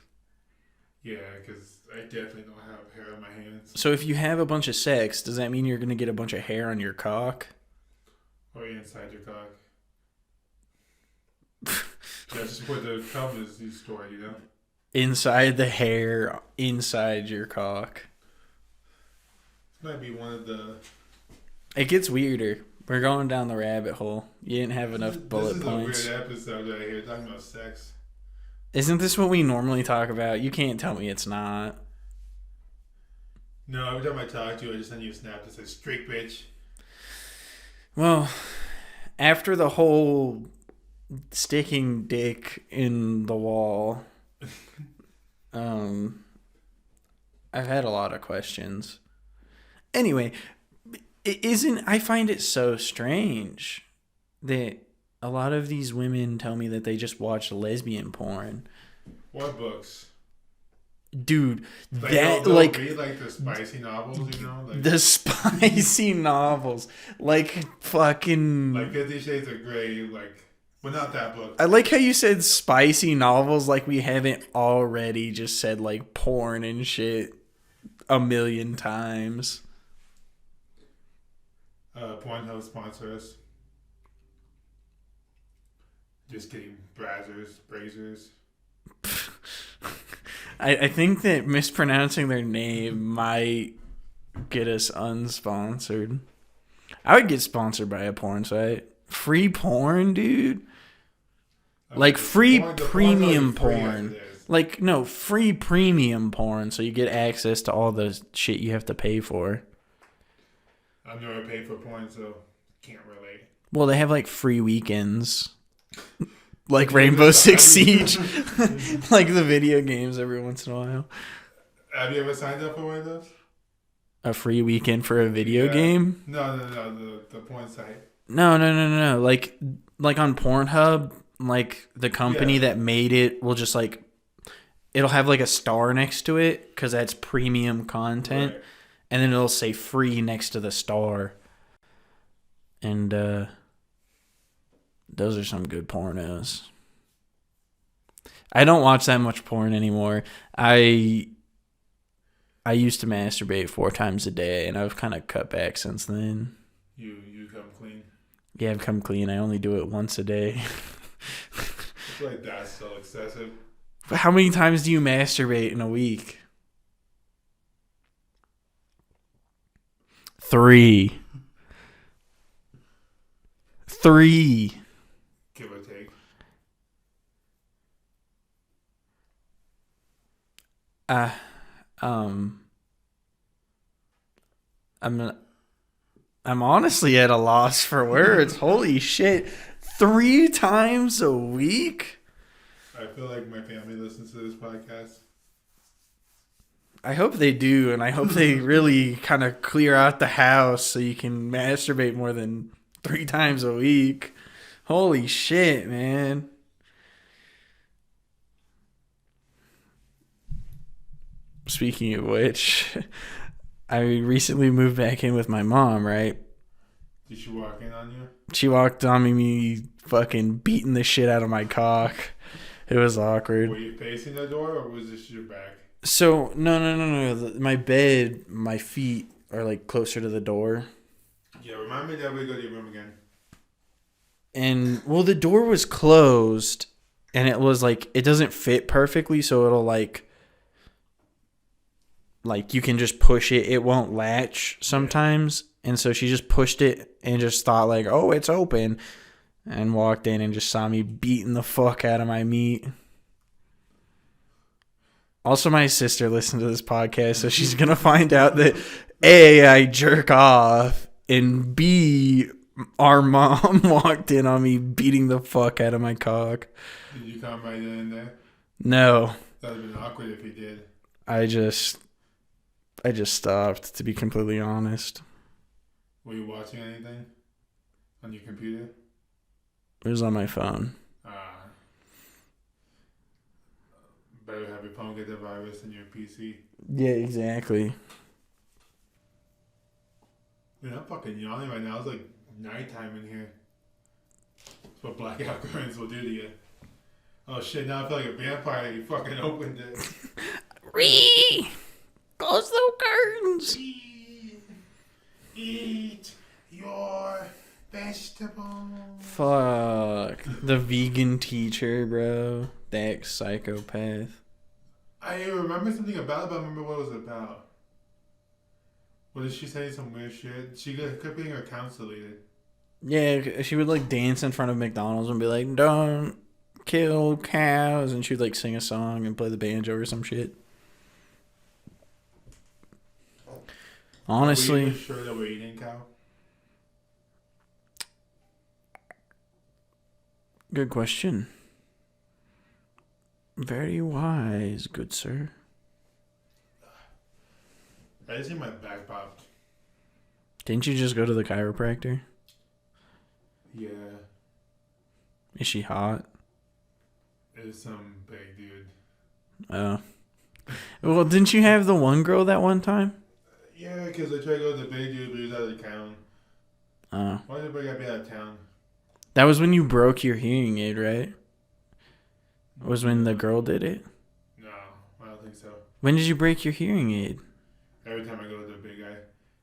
Yeah, because I definitely don't have hair on my hands. So if you have a bunch of sex, does that mean you're gonna get a bunch of hair on your cock? Or inside your cock. That's just where the cum is stored, you know? Inside the hair, inside your cock. This might be one of the... It gets weirder. We're going down the rabbit hole. You didn't have enough bullet points. This is a weird episode right here, talking about sex. Isn't this what we normally talk about? You can't tell me it's not. No, every time I talk to you, I just send you a snap that says, "Straight bitch." Well, after the whole sticking dick in the wall, I've had a lot of questions. Anyway, I find it so strange that a lot of these women tell me that they just watch lesbian porn. What books? Dude, Like, that they'll like read like the spicy novels, you know, like the spicy novels, like fucking. like 50 Shades of Grey, like, but not that book. I like how you said spicy novels, like we haven't already just said like porn and shit a million times. Pornhub sponsor us. Just kidding. Brazers. I think that mispronouncing their name might get us unsponsored. I would get sponsored by a porn site. Free porn, dude. Like free premium porn. Like, no, free premium porn, so you get access to all the shit you have to pay for. I've never paid for porn, so can't relate. Well, they have like free weekends. Like Rainbow Six Siege. Like the video games every once in a while. Have you ever signed up for one of those? A free weekend for a video game? No, the porn site. No. Like on Pornhub, like the company that made it will just like, it'll have like a star next to it because that's premium content. Right. And then it'll say free next to the star. And those are some good pornos. I don't watch that much porn anymore. I I used to masturbate 4 times a day, and I've kind of cut back since then. You come clean. Yeah, I've come clean. I only do it once a day. I feel like that's so excessive. But how many times do you masturbate in a week? 3. 3. Give or take. I'm honestly at a loss for words. Holy shit. 3 times a week? I feel like my family listens to this podcast. I hope they do, and I hope they really kind of clear out the house so you can masturbate more than 3 times a week. Holy shit, man. Speaking of which, I recently moved back in with my mom, right? Did she walk in on you? She walked on me fucking beating the shit out of my cock. It was awkward. Were you facing the door or was this your back? So, no. My bed, my feet are like closer to the door. Yeah, remind me that we go to your room again. And, well, the door was closed and it was like, it doesn't fit perfectly, so it'll like you can just push it. It won't latch sometimes. And so she just pushed it and just thought like, oh, it's open. And walked in and just saw me beating the fuck out of my meat. Also, my sister listened to this podcast, so she's going to find out that A, I jerk off, and B, our mom walked in on me beating the fuck out of my cock. Did you come right in there? No. That would have been awkward if you did. I just stopped, to be completely honest. Were you watching anything on your computer? It was on my phone. Better have your phone get the virus than your PC. Yeah, exactly. Man, I'm fucking yawning right now. It's like nighttime in here. That's what blackout curtains will do to you. Oh shit, now I feel like a vampire. You fucking opened it. Ree! Close the curtains! Eat your vegetables. Fuck. The vegan teacher, bro. That psychopath. I remember something about it, but I remember what it was about. What did she say? Some weird shit? She kept getting her accounts deleted. Yeah, she would like dance in front of McDonald's and be like, don't kill cows. And she would like sing a song and play the banjo or some shit. Honestly. Are you sure that we're eating cow? Good question. Very wise, good sir. I just think my back popped. Didn't you just go to the chiropractor? Yeah. Is she hot? It's some big dude. Oh. Well, didn't you have the one girl that one time? Yeah, because I tried to go to the big dude, but he was out of town. Oh. Why did everybody gotta be out of town? That was when you broke your hearing aid, right? Was when the girl did it? No, I don't think so. When did you break your hearing aid? Every time I go to the big guy,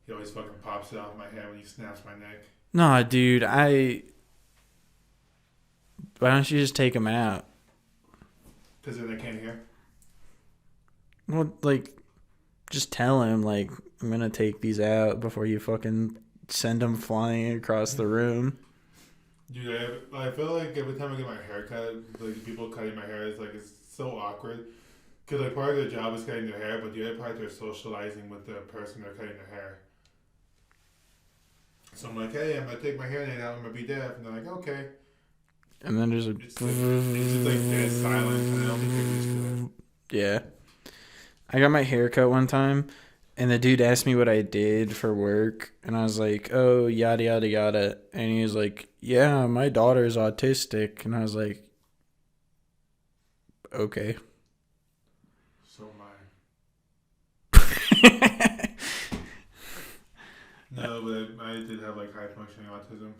he always fucking pops it off my head when he snaps my neck. Nah, dude, why don't you just take him out? Because then I can't hear. Well, like, just tell him, like, I'm gonna take these out before you fucking send them flying across the room. Dude, I feel like every time I get my hair cut, like, people cutting my hair, it's so awkward. Because, like, part of their job is cutting their hair, but the other part, they're socializing with the person they're cutting their hair. So I'm like, hey, I'm going to take my hairnet out, I'm going to be deaf. And they're like, okay. And then there's It's just like dead silence, and I don't think they're used to it. Yeah. I got my hair cut one time, and the dude asked me what I did for work, and I was like, oh, yada, yada, yada. And he was like, yeah, my daughter's autistic. And I was like, okay. So am I. No, but I did have, like, high-functioning autism.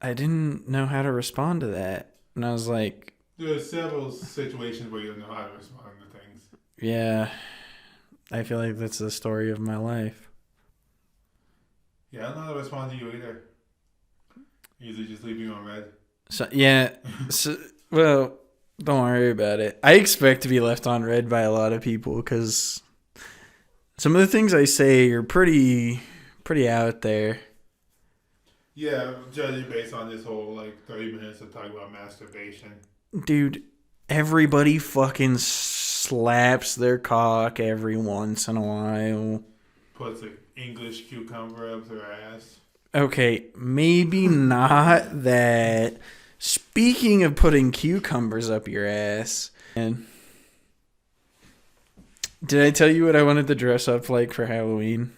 I didn't know how to respond to that. And I was like... There are several situations where you don't know how to respond to things. Yeah. I feel like that's the story of my life. Yeah, I don't know how to respond to you either. Usually just leave you on red. So yeah, well, don't worry about it. I expect to be left on red by a lot of people because some of the things I say are pretty out there. Yeah, judging based on this whole 30 minutes of talking about masturbation. Dude, everybody fucking slaps their cock every once in a while. Puts an English cucumber up their ass. Okay, maybe not that. Speaking of putting cucumbers up your ass, and did I tell you what I wanted to dress up like for Halloween?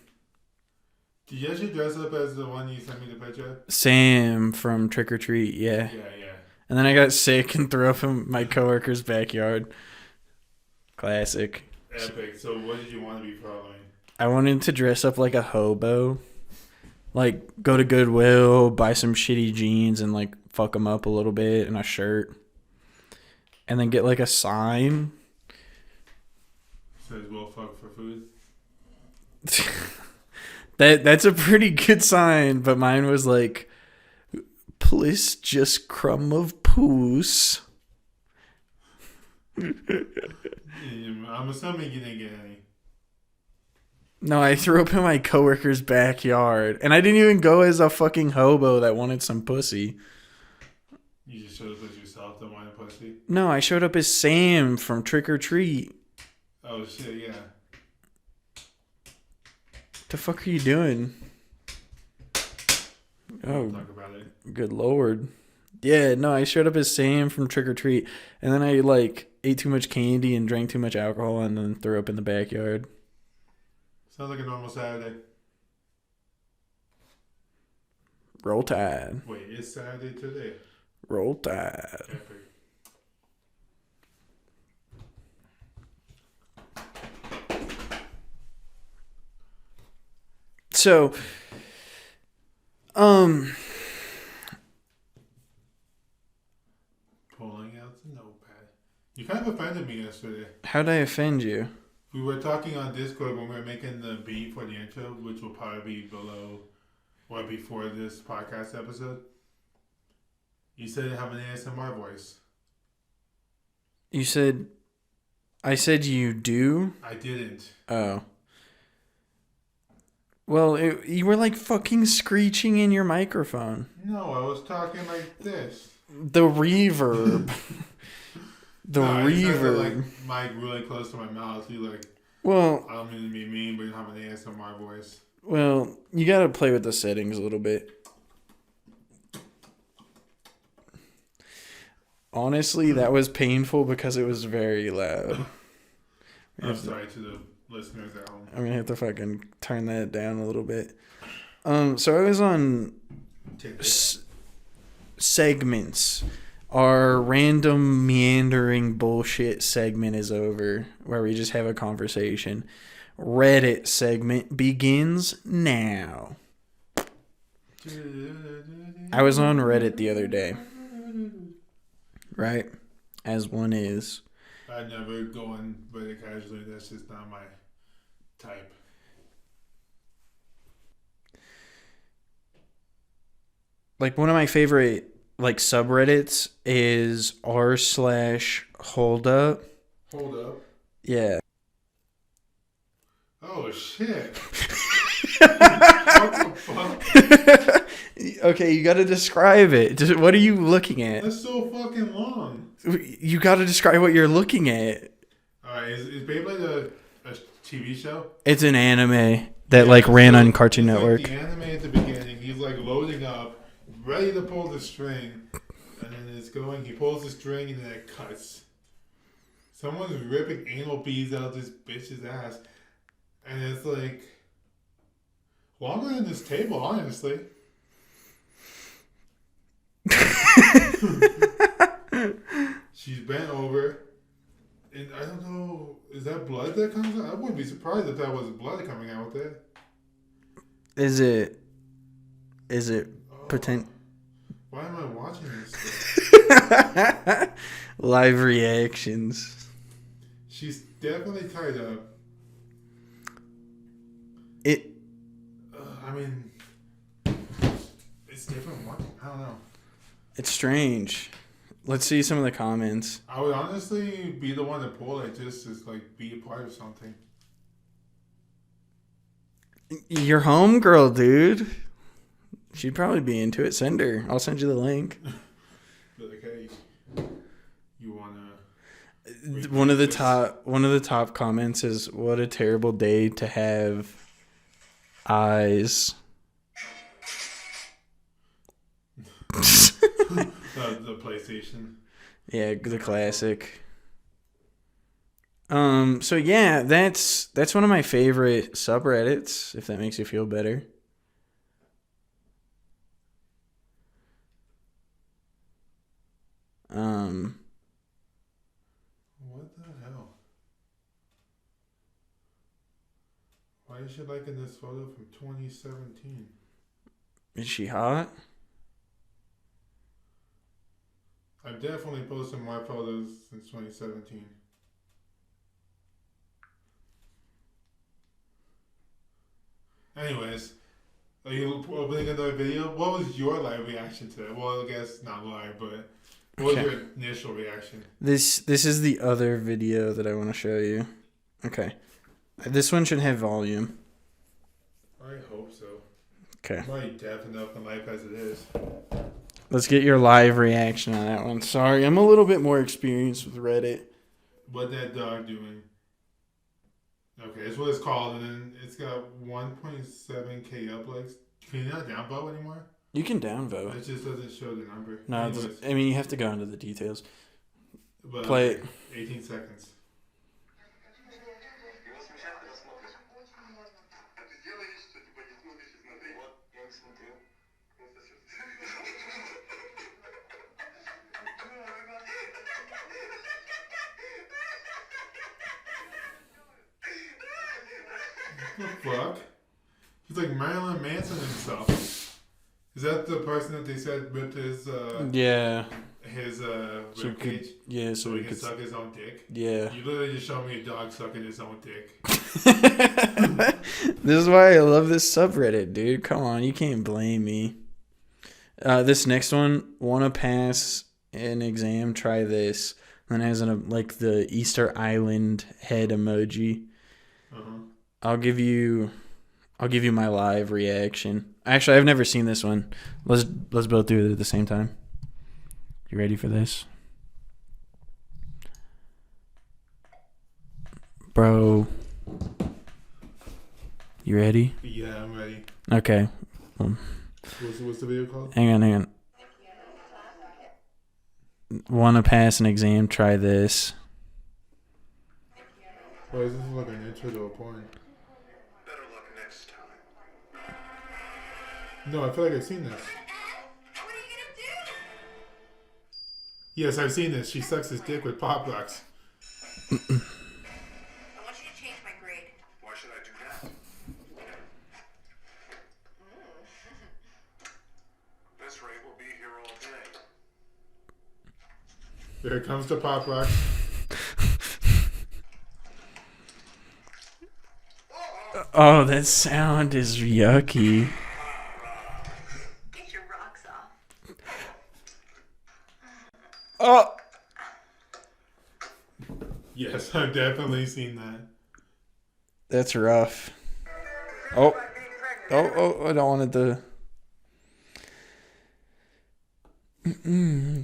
Did you actually dress up as the one you sent me the picture? Sam from Trick or Treat, yeah. Yeah. And then I got sick and threw up in my coworker's backyard. Classic. Epic. So what did you want to be for Halloween? I wanted to dress up like a hobo. Like, go to Goodwill, buy some shitty jeans, and, fuck them up a little bit, and a shirt. And then get, a sign. Says we'll fuck for food. That's a pretty good sign, but mine was please just crumb of poos. I'm assuming you didn't get any. No, I threw up in my coworker's backyard. And I didn't even go as a fucking hobo that wanted some pussy. You just showed up as yourself that wanted pussy? No, I showed up as Sam from Trick or Treat. Oh, shit, yeah. The fuck are you doing? Oh, Talk about it. good lord. Yeah, no, I showed up as Sam from Trick or Treat. And then I, ate too much candy and drank too much alcohol and then threw up in the backyard. Sounds like a normal Saturday. Roll Tide. Wait, it's Saturday today. Roll Tide. Epic. So, Pulling out the notepad. You kind of offended me yesterday. how'd I offend you? We were talking on Discord when we were making the beat for the intro, which will probably be below or before this podcast episode. You said you have an ASMR voice. I said you do? I didn't. Oh. Well, you were fucking screeching in your microphone. No, I was talking like this. The reverb. I just had the mic really close to my mouth. You Well, I don't mean to be mean, but you have an ASMR voice. well, you gotta play with the settings a little bit. Honestly, that was painful because it was very loud. I'm sorry to the listeners at home. I'm gonna have to fucking turn that down a little bit. So I was on segments. Our random meandering bullshit segment is over, where we just have a conversation. Reddit segment begins now. I was on Reddit the other day. Right? As one is. I never go on Reddit casually. That's just not my type. One of my favorite subreddits is r/hold up. Hold up. Yeah. Oh shit. What the fuck? Okay, you gotta describe it. What are you looking at? That's so fucking long. You gotta describe what you're looking at. Alright, is Beyblade a TV show? It's an anime that ran on Cartoon Network. The anime at the beginning, he's loading up, ready to pull the string, and then it's going. He pulls the string and then it cuts. Someone's ripping anal beads out of this bitch's ass, and it's longer than this table, honestly. She's bent over, and I don't know, is that blood that comes out? I wouldn't be surprised if that was blood coming out with it. Is it potent? Why am I watching this? Live reactions. She's definitely tied up. It. I mean, it's different. I don't know. It's strange. Let's see some of the comments. I would honestly be the one to pull it just as like be a part of something. Your homegirl, dude. She'd probably be into it. Send her. I'll send you the link. But like, hey, you wanna? One of the top comments is, "What a terrible day to have eyes." The PlayStation. Yeah, the classic. So yeah, that's one of my favorite subreddits, if that makes you feel better. What the hell? Why is she liking this photo from 2017? Is she hot? I've definitely posted more photos since 2017. Anyways, are you opening another video? What was your live reaction to it? Well, I guess not live, but what was your initial reaction? This is the other video that I want to show you. Okay. This one should have volume. I hope so. Okay. I'm already deaf enough in life as it is. Let's get your live reaction on that one. Sorry, I'm a little bit more experienced with Reddit. What that dog doing? Okay, that's what it's called, and then it's got 1.7k uplikes. Can you not downvote anymore? You can downvote. It just doesn't show the number. No, I mean, you have to go into the details. But Play it. 18 seconds. What the fuck? He's like Marilyn Manson himself. Is that the person that they said ripped his Yeah. his So rib cage? Yeah, So so he can suck his own dick? Yeah. You literally just showed me a dog sucking his own dick. This is why I love this subreddit, dude. Come on, you can't blame me. This next one, wanna pass an exam? Try this. Then it has like the Easter Island head emoji. Uh-huh. I'll give you my live reaction. Actually, I've never seen this one. Let's both do it at the same time. You ready for this? Bro. You ready? Yeah, I'm ready. Okay. What's the video called? Hang on. Want to pass an exam? Try this. Why is this like an intro to a porn? Better luck next time. No, I feel like I've seen this. What are you gonna do? Yes, I've seen this. She sucks his dick with Pop Rocks. I want you to change my grade. Why should I do that? This rate will be here all day. Here comes the Pop Rocks. Oh, that sound is yucky. Get your rocks off. Oh. Yes, I've definitely seen that. That's rough. Oh, I don't want it to.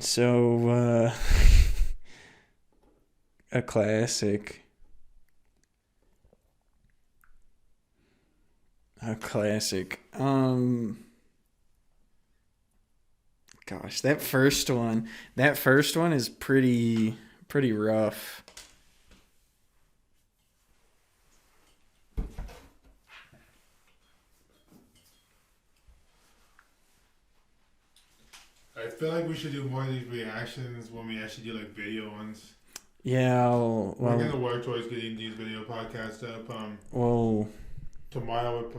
So, a classic. A classic. Gosh, that first one is pretty rough. I feel like we should do more of these reactions when we actually do like video ones. Yeah, We're gonna work towards getting these video podcasts up. Tomorrow,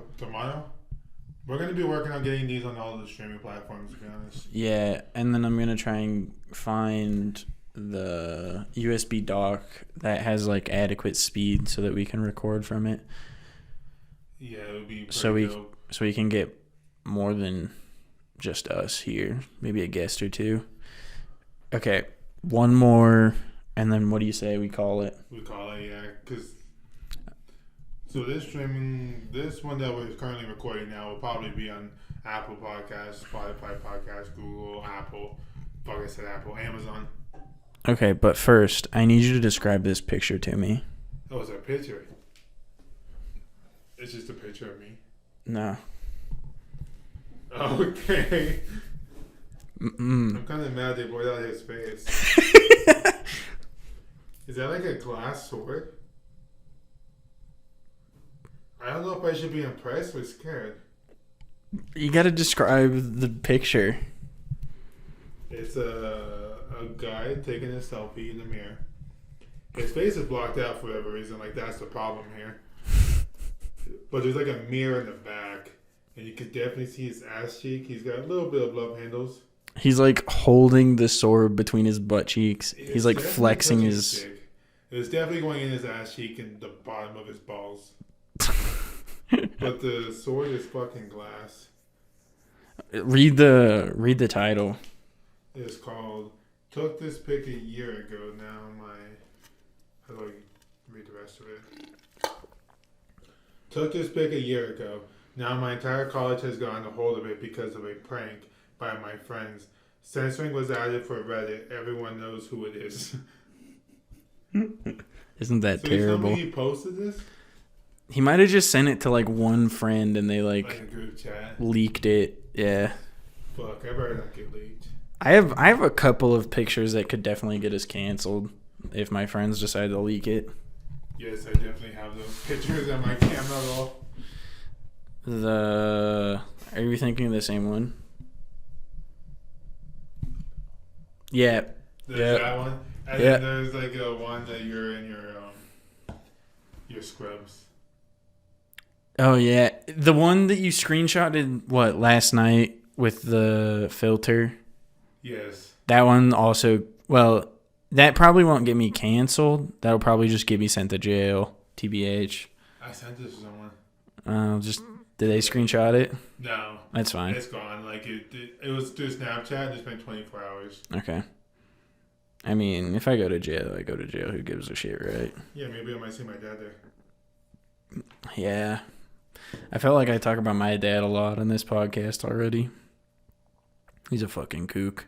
we're gonna be working on getting these on all the streaming platforms. To be honest. yeah, and then I'm gonna try and find the USB dock that has like adequate speed so that we can record from it. Yeah, it would be so pretty we dope. so we can get more than just us here. Maybe a guest or two. Okay, one more, and then what do you say we call it? We call it, yeah, because so this one that we're currently recording now will probably be on Apple Podcasts, Spotify Podcasts, Google, Apple, fuck I said Apple, Amazon. Okay, but first, I need you to describe this picture to me. Oh, it's a picture. It's just a picture of me. No. Okay. Mm-mm. I'm kind of mad they blurred out his face. Is that like a glass sword? I don't know if I should be impressed or scared. You gotta describe the picture. It's a guy taking a selfie in the mirror. His face is blocked out for whatever reason. Like, that's the problem here. But there's like a mirror in the back. And you can definitely see his ass cheek. He's got a little bit of love handles. He's like holding the sword between his butt cheeks. He's like definitely flexing touching his... dick. It's definitely going in his ass cheek and the bottom of his balls. But the sword is fucking glass. Read the title. It's called "Took This Pic a Year Ago." Now how do I read the rest of it? Took this pic a year ago. Now my entire college has gotten a hold of it because of a prank by my friends. Censoring was added for Reddit. Everyone knows who it is. Isn't that So terrible? you he posted this? He might have just sent it to like one friend and they Like like a group chat. leaked it. Yeah. Fuck, I better not get leaked. I have a couple of pictures that could definitely get us canceled if my friends decide to leak it. Yes, I definitely have those pictures on my camera roll. Are you thinking of the same one? Yeah. There's Yeah. that one. And Yeah. then there's like a one that you're in your scrubs. Oh yeah, the one that you screenshotted last night with the filter. Yes. That one also, well, that probably won't get me canceled. That'll probably just get me sent to jail. TBH. I sent this to someone. Did they screenshot it? No. That's fine. It's gone. Like it was through Snapchat. And it's been 24 hours. Okay. I mean, if I go to jail, I go to jail. Who gives a shit, right? Yeah, maybe I might see my dad there. Yeah. I felt like I talk about my dad a lot on this podcast already. He's a fucking kook.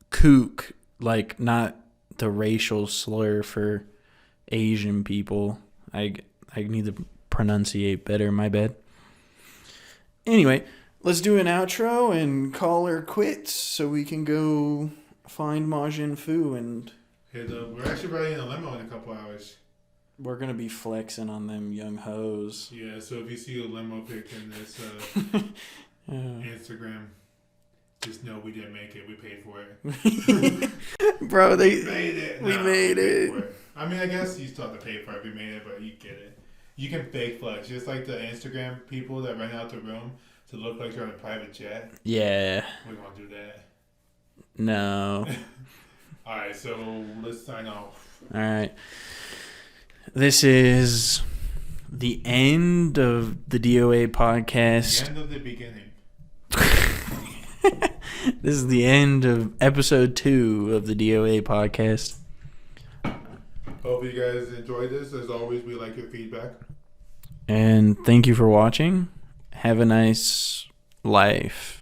Kook. Like, not the racial slur for Asian people. I need to pronunciate better. My bad. Anyway, let's do an outro and call her quits so we can go find Majin Fu, and We're actually riding in a limo in a couple hours. we're going to be flexing on them young hoes. Yeah, so if you see a limo pic in this Instagram, just know we didn't make it. We paid for it. Bro, We made it. we No, made paid it. for I mean, I guess you still have to pay for it if you made it, but you get it. You can fake flex, just like the Instagram people that rent out the room to look like you're on a private jet. Yeah. We won't do that. No. All right, so let's sign off. All right. This is the end of the DOA The podcast. end of the beginning. This is the end of episode 2 of the DOA podcast. Hope you guys enjoyed this. As always, we like your feedback. And thank you for watching. Have a nice life.